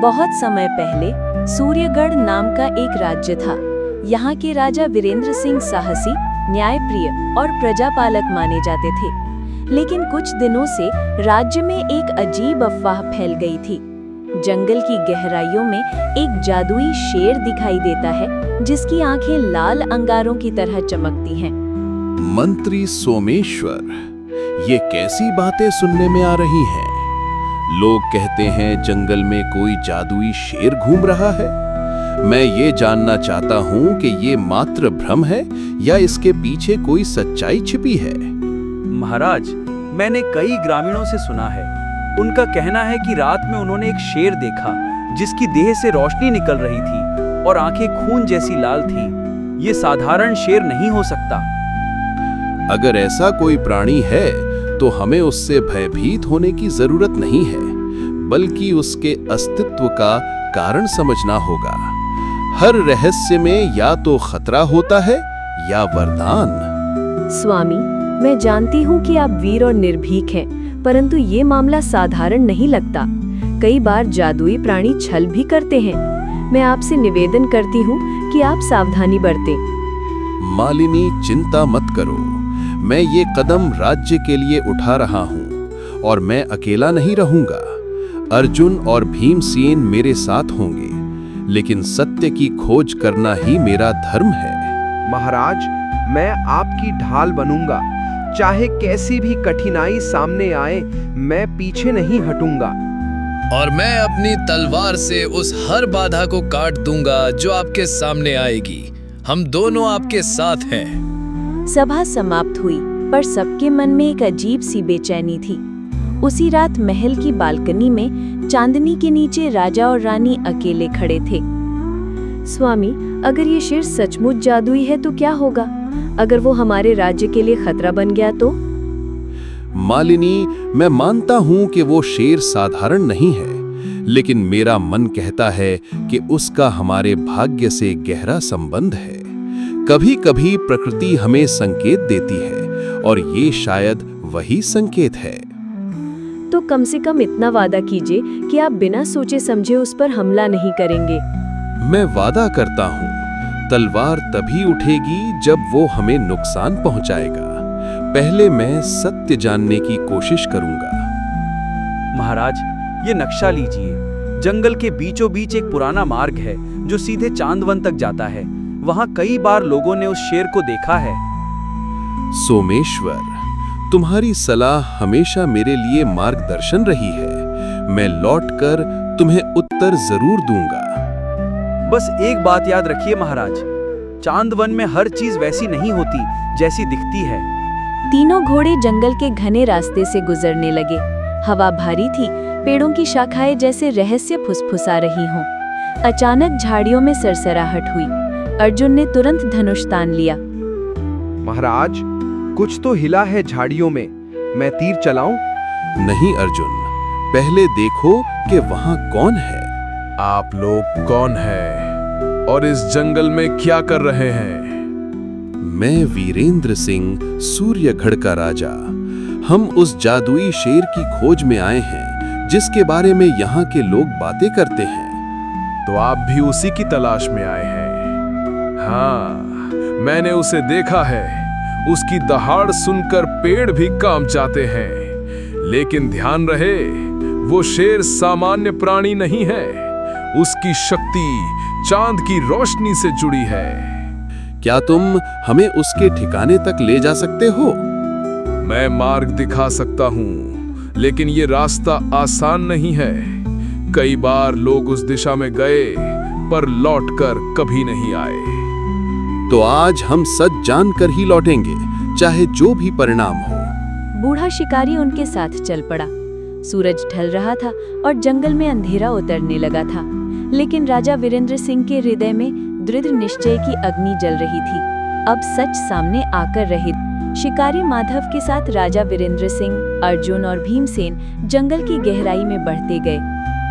बहुत समय पहले सूर्यगढ़ नाम का एक राज्य था। यहाँ के राजा वीरेंद्र सिंह साहसी, न्यायप्रिय और प्रजापालक माने जाते थे। लेकिन कुछ दिनों से राज्य में एक अजीब अफवाह फैल गई थी। जंगल की गहराइयों में एक जादुई शेर दिखाई देता है, जिसकी आंखें लाल अंगारों की तरह चमकती हैं। मंत्री सोमेश्वर, ये कैसी बातें सुनने में आ रही हैं? लोग कहते हैं जंगल में कोई जादुई शेर घूम रहा है। मैं ये जानना चाहता हूँ कि ये मात्र भ्रम है या इसके पीछे कोई सच्चाई छिपी है। महाराज, मैंने कई ग्रामीणों से सुना है। उनका कहना है कि रात में उन्होंने एक शेर देखा जिसकी देह से रोशनी निकल रही थी और आंखें खून जैसी लाल थी। ये साधारण शेर नहीं हो सकता। अगर ऐसा कोई प्राणी है तो हमें उससे भयभीत होने की जरूरत नहीं है, बल्कि उसके अस्तित्व का कारण समझना होगा। हर रहस्य में या तो खतरा होता है या वरदान। स्वामी, मैं जानती हूँ कि आप वीर और निर्भीक हैं, परंतु ये मामला साधारण नहीं लगता। कई बार जादुई प्राणी छल भी करते हैं। मैं आपसे निवेदन करती हूँ कि आप सावधानी बरतें। मालिनी, चिंता मत करो। मैं ये कदम राज्य के लिए उठा रहा हूँ और मैं अकेला नहीं रहूंगा। अर्जुन और भीमसेन मेरे साथ होंगे, लेकिन सत्य की खोज करना ही मेरा धर्म है। महाराज, मैं आपकी ढाल बनूंगा। चाहे कैसी भी कठिनाई सामने आए, मैं पीछे नहीं हटूंगा। और मैं अपनी तलवार से उस हर बाधा को काट दूंगा जो आपके सामने आएगी। हम दोनों आपके साथ हैं। सभा समाप्त हुई, पर सबके मन में एक अजीब सी बेचैनी थी। उसी रात महल की बालकनी में चांदनी के नीचे राजा और रानी अकेले खड़े थे। स्वामी, अगर ये शेर सचमुच जादुई है तो क्या होगा? अगर वो हमारे राज्य के लिए खतरा बन गया तो? मालिनी, मैं मानता हूं कि वो शेर साधारण नहीं है, लेकिन मेरा मन कहता है कि उसका हमारे भाग्य से गहरा संबंध है। कभी कभी प्रकृति हमें संकेत देती है और ये शायद वही संकेत है। तो कम से कम इतना वादा कीजिए कि आप बिना सोचे समझे उस पर हमला नहीं करेंगे। मैं वादा करता हूँ, तलवार तभी उठेगी जब वो हमें नुकसान पहुंचाएगा। पहले मैं सत्य जानने की कोशिश करूंगा। महाराज, ये नक्शा लीजिए। जंगल के बीचों बीच एक पुराना मार्ग है जो सीधे चांदवन तक जाता है। वहां कई बार लोगों ने उस शेर को देखा है। सोमेश्वर, तुम्हारी सलाह हमेशा मेरे लिए मार्गदर्शन रही है। मैं लौटकर तुम्हें उत्तर जरूर दूंगा। बस एक बात याद रखिए महाराज, चांदवन में हर चीज वैसी नहीं होती जैसी दिखती है। तीनों घोड़े जंगल के घने रास्ते से गुजरने लगे। हवा भारी थी, पेड़ों की शाखाएं जैसे रहस्य फुसफुसा रही हों। अचानक झाड़ियों में सरसराहट हुई। अर्जुन ने तुरंत धनुष तान लिया। महाराज, कुछ तो हिला है झाड़ियों में। मैं तीर चलाऊं? नहीं अर्जुन, पहले देखो कि वहां कौन है। आप लोग कौन हैं और इस जंगल में क्या कर रहे हैं? मैं वीरेंद्र सिंह, सूर्यगढ़ का राजा। हम उस जादुई शेर की खोज में आए हैं जिसके बारे में यहाँ के लोग बातें करते हैं। तो आप भी उसी की तलाश में आए हैं? हाँ, मैंने उसे देखा है। उसकी दहाड़ सुनकर पेड़ भी कांप जाते हैं। लेकिन ध्यान रहे, वो शेर सामान्य प्राणी नहीं है। उसकी शक्ति चांद की रोशनी से जुड़ी है। क्या तुम हमें उसके ठिकाने तक ले जा सकते हो? मैं मार्ग दिखा सकता हूँ, लेकिन ये रास्ता आसान नहीं है। कई बार लोग उस दिशा में गए पर लौटकर कभी नहीं आए। तो आज हम सच जानकर ही लौटेंगे, चाहे जो भी परिणाम हो। बूढ़ा शिकारी उनके साथ चल पड़ा। सूरज ढल रहा था और जंगल में अंधेरा उतरने लगा था, लेकिन राजा वीरेंद्र सिंह के हृदय में दृढ़ निश्चय की अग्नि जल रही थी। अब सच सामने आकर रही। शिकारी माधव के साथ राजा वीरेंद्र सिंह, अर्जुन और भीमसेन जंगल की गहराई में बढ़ते गए।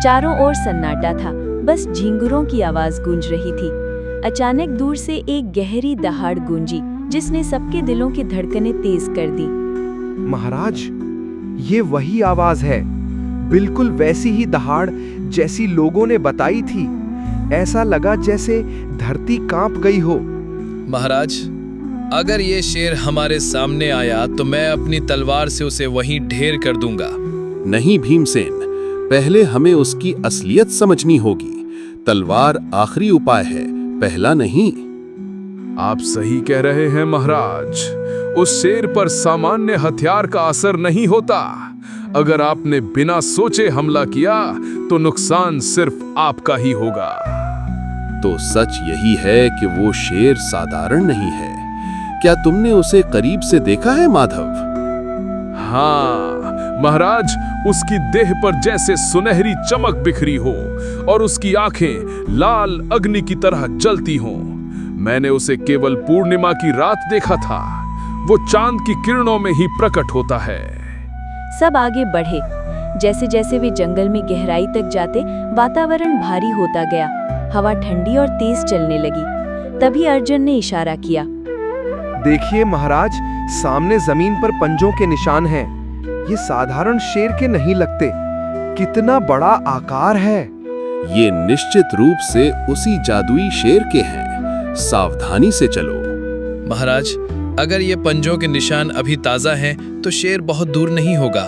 चारों ओर सन्नाटा था, बस झिंगुरों की आवाज गूंज रही थी। अचानक दूर से एक गहरी दहाड़ गूंजी, जिसने सबके दिलों की धड़कनें तेज कर दी। महाराज, ये वही आवाज है, बिल्कुल वैसी ही दहाड़ जैसी लोगों ने बताई थी। ऐसा लगा जैसे धरती कांप गई हो। महाराज, अगर ये शेर हमारे सामने आया तो मैं अपनी तलवार से उसे वहीं ढेर कर दूंगा। नहीं भीमसेन, पहले हमें उसकी असलियत समझनी होगी। तलवार आखिरी उपाय है, पहला नहीं। आप सही कह रहे हैं महाराज। उस शेर पर सामान्य हथियार का असर नहीं होता। अगर आपने बिना सोचे हमला किया तो नुकसान सिर्फ आपका ही होगा। तो सच यही है कि वो शेर साधारण नहीं है। क्या तुमने उसे करीब से देखा है माधव? हाँ महाराज, उसकी देह पर जैसे सुनहरी चमक बिखरी हो और उसकी आंखें लाल अग्नि की तरह जलती हों। मैंने उसे केवल पूर्णिमा की रात देखा था। वो चांद की किरणों में ही प्रकट होता है। सब आगे बढ़े। जैसे जैसे वे जंगल में गहराई तक जाते, वातावरण भारी होता गया। हवा ठंडी और तेज चलने लगी। तभी अर्जुन ने इशारा किया। देखिए महाराज, सामने जमीन पर पंजों के निशान हैं। ये साधारण शेर के नहीं लगते। कितना बड़ा आकार है। ये निश्चित रूप से उसी जादुई शेर के हैं। सावधानी से चलो। महाराज, अगर ये पंजों के निशान अभी ताजा हैं तो शेर बहुत दूर नहीं होगा।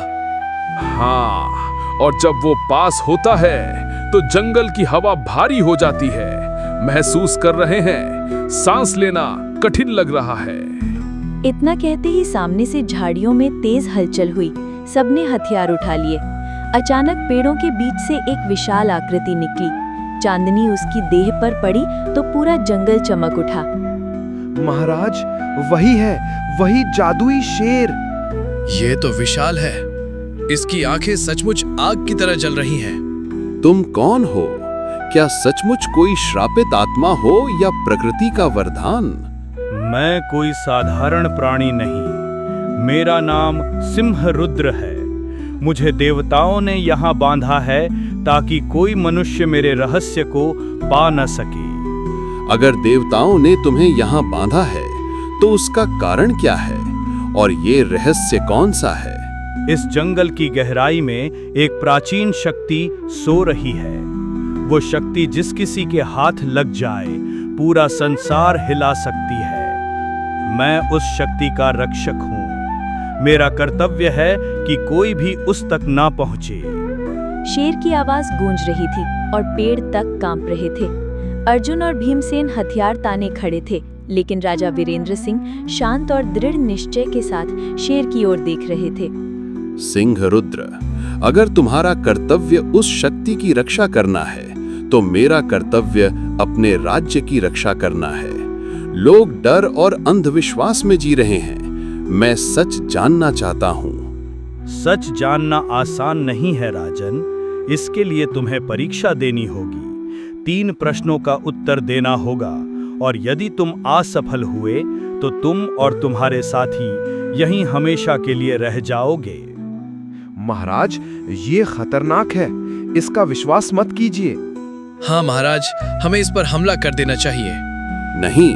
हाँ, और जब वो पास होता है तो जंगल की हवा भारी हो जाती है। महसूस कर रहे हैं, सांस लेना कठिन लग रहा है। इतना कहते ही सामने से झाड़ियों में तेज हलचल हुई। सबने हथियार उठा लिए। अचानक पेड़ों के बीच से एक विशाल आकृति निकली। चांदनी उसकी देह पर पड़ी तो पूरा जंगल चमक उठा। महाराज, वही है, वही जादुई शेर। ये तो विशाल है। इसकी आंखें सचमुच आग की तरह जल रही हैं। तुम कौन हो? क्या सचमुच कोई श्रापित आत्मा हो या प्रकृति का वरदान? मैं कोई साधारण प्राणी नहीं। मेरा नाम सिंहरुद्र है। मुझे देवताओं ने यहाँ बांधा है ताकि कोई मनुष्य मेरे रहस्य को पा न सके। अगर देवताओं ने तुम्हें यहाँ बांधा है तो उसका कारण क्या है और ये रहस्य कौन सा है? इस जंगल की गहराई में एक प्राचीन शक्ति सो रही है। वो शक्ति जिस किसी के हाथ लग जाए पूरा संसार हिला सकती है। मैं उस शक्ति का रक्षक हूँ। मेरा कर्तव्य है कि कोई भी उस तक ना पहुँचे। शेर की आवाज गूंज रही थी और पेड़ तक कांप रहे थे। अर्जुन और भीमसेन हथियार ताने खड़े थे, लेकिन राजा वीरेंद्र सिंह शांत और दृढ़ निश्चय के साथ शेर की ओर देख रहे थे। सिंहरुद्र, अगर तुम्हारा कर्तव्य उस शक्ति की रक्षा करना है तो मेरा कर्तव्य अपने राज्य की रक्षा करना है। लोग डर और अंधविश्वास में जी रहे हैं। मैं सच जानना चाहता हूँ। सच जानना आसान नहीं है राजन। इसके लिए तुम्हें परीक्षा देनी होगी। 3 प्रश्नों का उत्तर देना होगा और यदि तुम असफल हुए तो तुम और तुम्हारे साथी यहीं हमेशा के लिए रह जाओगे। महाराज, ये खतरनाक है। इसका विश्वास मत कीजिए। हाँ महाराज, हमें इस पर हमला कर देना चाहिए। नहीं,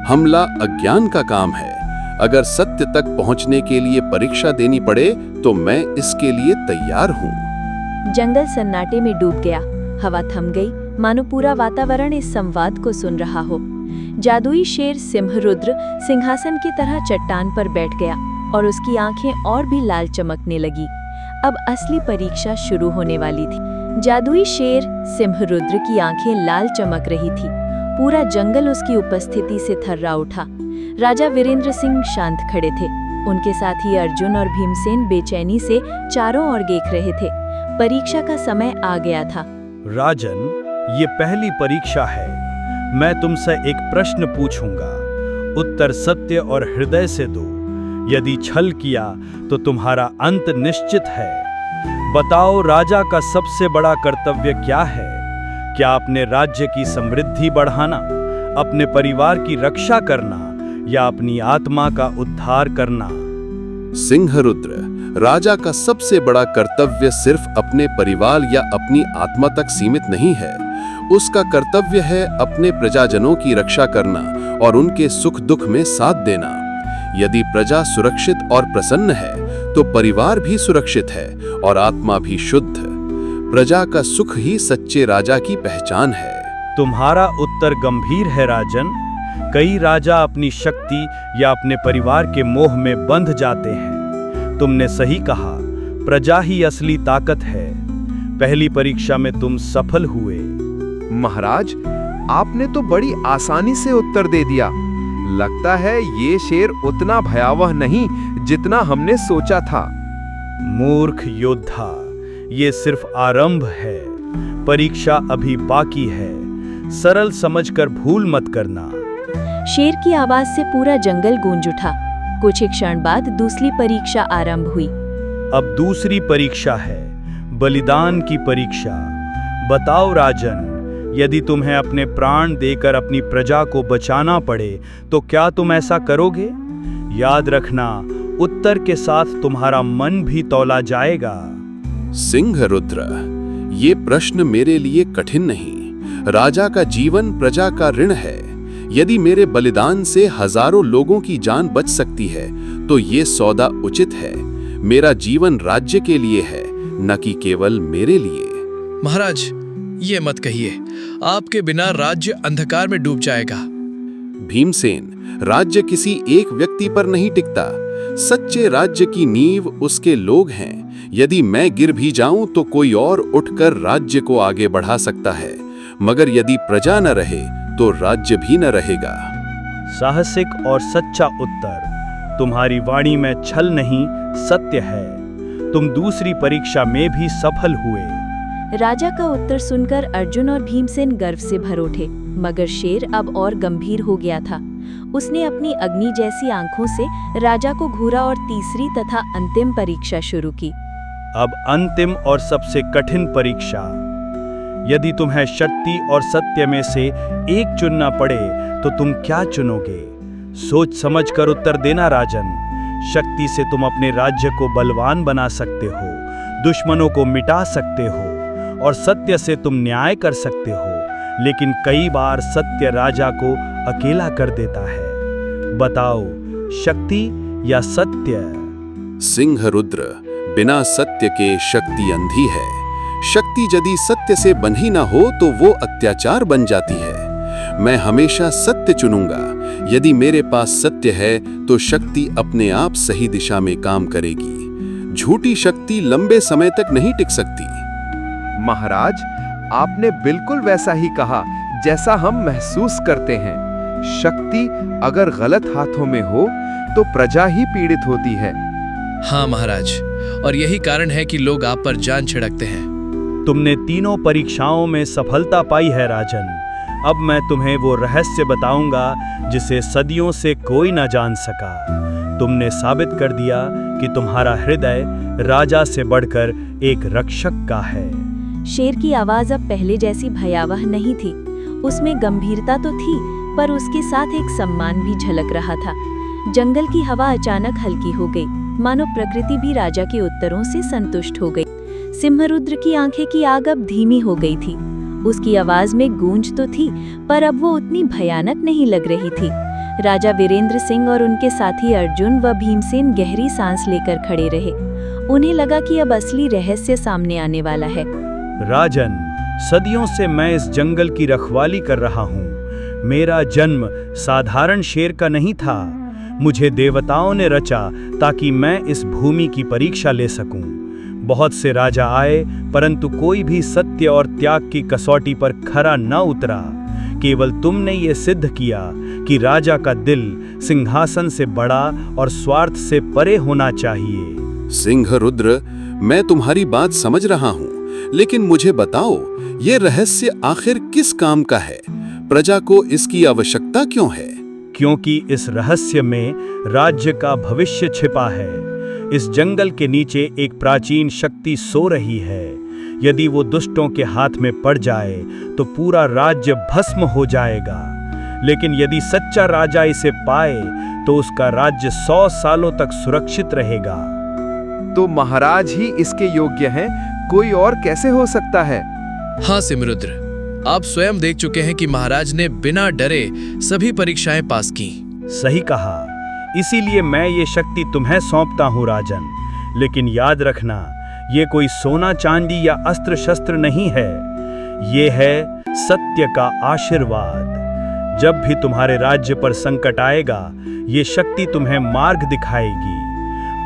हमला अज्ञान का काम है। अगर सत्य तक पहुंचने के लिए परीक्षा देनी पड़े तो मैं इसके लिए तैयार हूँ। जंगल सन्नाटे में डूब गया। हवा थम गई, मानो पूरा वातावरण इस संवाद को सुन रहा हो। जादुई शेर सिंहरुद्र सिंहासन की तरह चट्टान पर बैठ गया और उसकी आंखें और भी लाल चमकने लगी। अब असली परीक्षा शुरू होने वाली थी। जादुई शेर सिंहरुद्र की आंखें लाल चमक रही थी। पूरा जंगल उसकी उपस्थिति से थर्रा उठा। राजा वीरेंद्र सिंह शांत खड़े थे। उनके साथी अर्जुन और भीमसेन बेचैनी से चारों ओर देख रहे थे। परीक्षा का समय आ गया था। राजन, ये पहली परीक्षा है। मैं तुमसे एक प्रश्न पूछूंगा। उत्तर सत्य और हृदय से दो। यदि छल किया तो तुम्हारा अंत निश्चित है। बताओ, राजा का सबसे बड़ा कर्तव्य क्या है? क्या अपने राज्य की समृद्धि बढ़ाना, अपने परिवार की रक्षा करना या अपनी आत्मा का उद्धार करना? सिंहरुद्र, राजा का सबसे बड़ा कर्तव्य सिर्फ अपने परिवार या अपनी आत्मा तक सीमित नहीं है। उसका कर्तव्य है अपने प्रजाजनों की रक्षा करना और उनके सुख दुख में साथ देना। यदि प्रजा सुरक्षित और प्रसन्न है तो परिवार भी सुरक्षित है और आत्मा भी शुद्ध। प्रजा का सुख ही सच्चे राजा की पहचान है। तुम्हारा उत्तर गंभीर है राजन। कई राजा अपनी शक्ति या अपने परिवार के मोह में बंध जाते हैं। तुमने सही कहा, प्रजा ही असली ताकत है। पहली परीक्षा में तुम सफल हुए। महाराज, आपने तो बड़ी आसानी से उत्तर दे दिया। लगता है ये शेर उतना भयावह नहीं जितना हमने सोचा था। मूर्ख योद्धा, ये सिर्फ आरंभ है। परीक्षा अभी बाकी है। सरल समझकर भूल मत करना। शेर की आवाज से पूरा जंगल गूंज उठा। कुछ ही क्षण बाद दूसरी परीक्षा आरंभ हुई। अब दूसरी परीक्षा है, बलिदान की परीक्षा। बताओ राजन, यदि तुम्हें अपने प्राण देकर अपनी प्रजा को बचाना पड़े तो क्या तुम ऐसा करोगे? याद रखना, उत्तर के साथ तुम्हारा मन भी तौला जाएगा। सिंह रुद्र, ये प्रश्न मेरे लिए कठिन नहीं। राजा का जीवन प्रजा का ऋण है। यदि मेरे बलिदान से हजारों लोगों की जान बच सकती है तो ये सौदा उचित है। मेरा जीवन राज्य के लिए है, न कि केवल मेरे लिए। महाराज, ये मत कहिए। आपके बिना राज्य अंधकार में डूब जाएगा। भीमसेन, राज्य किसी एक व्यक्ति पर नहीं टिकता। सच्चे राज्य की नींव उसके लोग हैं। यदि मैं गिर भी जाऊं तो कोई और उठकर राज्य को आगे बढ़ा सकता है, मगर यदि प्रजा न रहे तो राज्य भी न रहेगा। साहसिक और सच्चा उत्तर। तुम्हारी वाणी में छल नहीं, सत्य है। तुम दूसरी परीक्षा में भी सफल हुए। राजा का उत्तर सुनकर अर्जुन और भीमसेन गर्व से भर उठे, मगर शेर अब और गंभीर हो गया था। उसने अपनी अग्नि जैसी आंखों से राजा को घूरा और तीसरी तथा अंतिम परीक्षा शुरू की। अब अंतिम और सबसे कठिन परीक्षा। यदि तुम्हें शक्ति और सत्य में से एक चुनना पड़े तो तुम क्या चुनोगे? सोच समझकर उत्तर देना राजन। शक्ति से तुम अपने राज्य को बलवान बना सकते हो, दुश्मनों को मिटा सकते हो, और सत्य से तुम न्याय कर सकते हो। लेकिन कई बार सत्य राजा को अकेला कर देता है। बताओ, शक्ति या सत्य? सिंह रुद्र, बिना सत्य के शक्ति अंधी है। शक्ति यदि सत्य से बंधी ना हो तो वो अत्याचार बन जाती है। मैं हमेशा सत्य चुनूंगा। यदि मेरे पास सत्य है तो शक्ति अपने आप सही दिशा में काम करेगी। झूठी शक्ति लंबे समय तक नहीं टिक सकती। महाराज, आपने बिल्कुल वैसा ही कहा जैसा हम महसूस करते हैं। शक्ति अगर गलत हाथों में हो तो प्रजा ही पीड़ित होती है। हाँ महाराज, और यही कारण है कि लोग आप पर जान छिड़कते हैं। तुमने तीनों परीक्षाओं में सफलता पाई है राजन। अब मैं तुम्हें वो रहस्य बताऊंगा जिसे सदियों से कोई न जान सका। तुमने साबित कर दिया कि तुम्हारा हृदय राजा से बढ़कर एक रक्षक का है। शेर की आवाज अब पहले जैसी भयावह नहीं थी। उसमें गंभीरता तो थी, पर उसके साथ एक सम्मान भी झलक रहा था। जंगल की हवा अचानक हल्की हो गई, मानो प्रकृति भी राजा के उत्तरों से संतुष्ट हो गई। सिंहरुद्र की आंखें की आग अब धीमी हो गई थी। उसकी आवाज में गूंज तो थी, पर अब वो उतनी भयानक नहीं लग रही थी। राजा वीरेंद्र सिंह और उनके साथी अर्जुन व भीमसेन गहरी सांस लेकर खड़े रहे। उन्हें लगा कि अब असली रहस्य सामने आने वाला है। राजन, सदियों से मैं इस जंगल की रखवाली कर रहा हूँ। मेरा जन्म साधारण शेर का नहीं था। मुझे देवताओं ने रचा ताकि मैं इस भूमि की परीक्षा ले सकूं। बहुत से राजा आए, परंतु कोई भी सत्य और त्याग की कसौटी पर खरा न उतरा। केवल तुमने ये सिद्ध किया कि राजा का दिल सिंहासन से बड़ा और स्वार्थ से परे होना चाहिए। सिंह रुद्र, मैं तुम्हारी बात समझ रहा हूँ, लेकिन मुझे बताओ, ये रहस्य आखिर किस काम का है? प्रजा को इसकी आवश्यकता क्यों है? क्योंकि इस रहस्य में राज्य का भविष्य छिपा है। इस जंगल के नीचे एक प्राचीन शक्ति सो रही है। यदि वो दुष्टों के हाथ में पड़ जाए तो पूरा राज्य भस्म हो जाएगा। लेकिन यदि सच्चा राजा इसे पाए तो उसका राज्य 100 सालों तक सुरक्षित रहेगा। तो महाराज ही इसके योग्य हैं, कोई और कैसे हो सकता है? हाँ सिंहरुद्र, आप स्वयं देख चुके हैं कि महाराज ने बिना डरे सभी परीक्षाएं पास की। सही कहा। इसीलिए मैं ये शक्ति तुम्हें सौंपता हूँ राजन। लेकिन याद रखना, ये कोई सोना चांदी या अस्त्र शस्त्र नहीं है, ये है सत्य का आशीर्वाद। जब भी तुम्हारे राज्य पर संकट आएगा, ये शक्ति तुम्हें मार्ग दिखाएगी।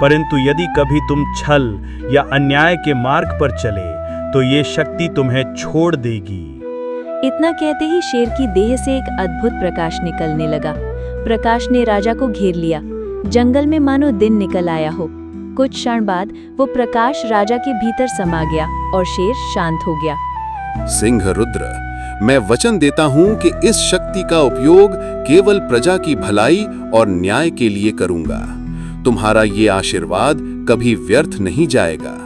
परंतु यदि कभी तुम छल या अन्याय के मार्ग पर चले, तो ये शक्ति तुम्हें छोड़ देगी। इतना कहते ही शेर की देह से एक अद्भुत प्रकाश निकलने लगा। प्रकाश ने राजा को घेर लिया। जंगल में मानो दिन निकल आया हो। कुछ क्षण बाद वो प्रकाश राजा के भीतर समा गया और शेर शांत हो गया। सिंह रुद्र, मैं वचन देता हूं कि इस शक्ति का उपयोग केवल प्रजा की भलाई और न्याय के लिए करूंगा। तुम्हारा ये आशीर्वाद कभी व्यर्थ नहीं जाएगा।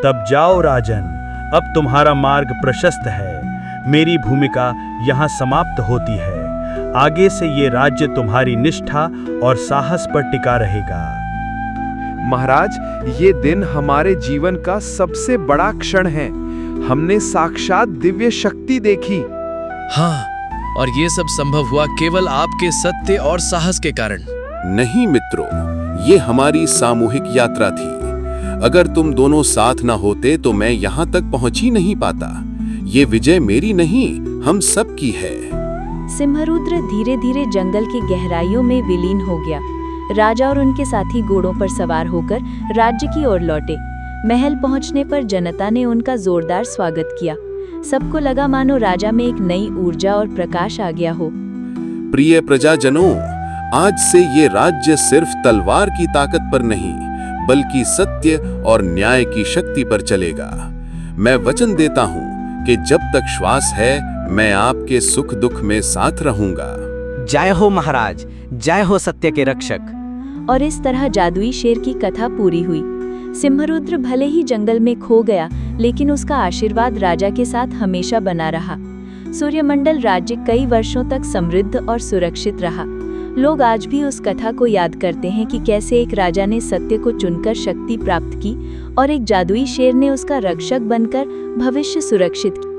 तब जाओ राजन, अब तुम्हारा मार्ग प्रशस्त है। मेरी भूमिका यहाँ समाप्त होती है। आगे से ये राज्य तुम्हारी निष्ठा और साहस पर टिका रहेगा। महाराज, ये दिन हमारे जीवन का सबसे बड़ा क्षण है। हमने साक्षात दिव्य शक्ति देखी। हाँ, और ये सब संभव हुआ केवल आपके सत्य और साहस के कारण। नहीं मित्रों, ये हमारी सामूहिक यात्रा थी। अगर तुम दोनों साथ ना होते तो मैं यहाँ तक पहुँच ही नहीं पाता। ये विजय मेरी नहीं, हम सब की है। सिंहरुद्र धीरे धीरे जंगल की गहराइयों में विलीन हो गया। राजा और उनके साथी घोड़ों पर सवार होकर राज्य की ओर लौटे। महल पहुंचने पर जनता ने उनका जोरदार स्वागत किया। सबको लगा मानो राजा में एक नई ऊर्जा और प्रकाश आ गया हो। प्रिय प्रजाजनों, आज से ये राज्य सिर्फ तलवार की ताकत पर नहीं, बल्कि सत्य और न्याय की शक्ति पर चलेगा। मैं वचन देता हूँ कि जब तक श्वास है, मैं आपके सुख दुख में साथ रहूंगा। जय हो महाराज, जय हो सत्य के रक्षक। और इस तरह जादुई शेर की कथा पूरी हुई। सिंहरुद्र भले ही जंगल में खो गया, लेकिन उसका आशीर्वाद राजा के साथ हमेशा बना रहा। सूर्यमंडल राज्य कई वर्षों तक समृद्ध और सुरक्षित रहा। लोग आज भी उस कथा को याद करते हैं कि कैसे एक राजा ने सत्य को चुनकर शक्ति प्राप्त की और एक जादुई शेर ने उसका रक्षक बनकर भविष्य सुरक्षित किया।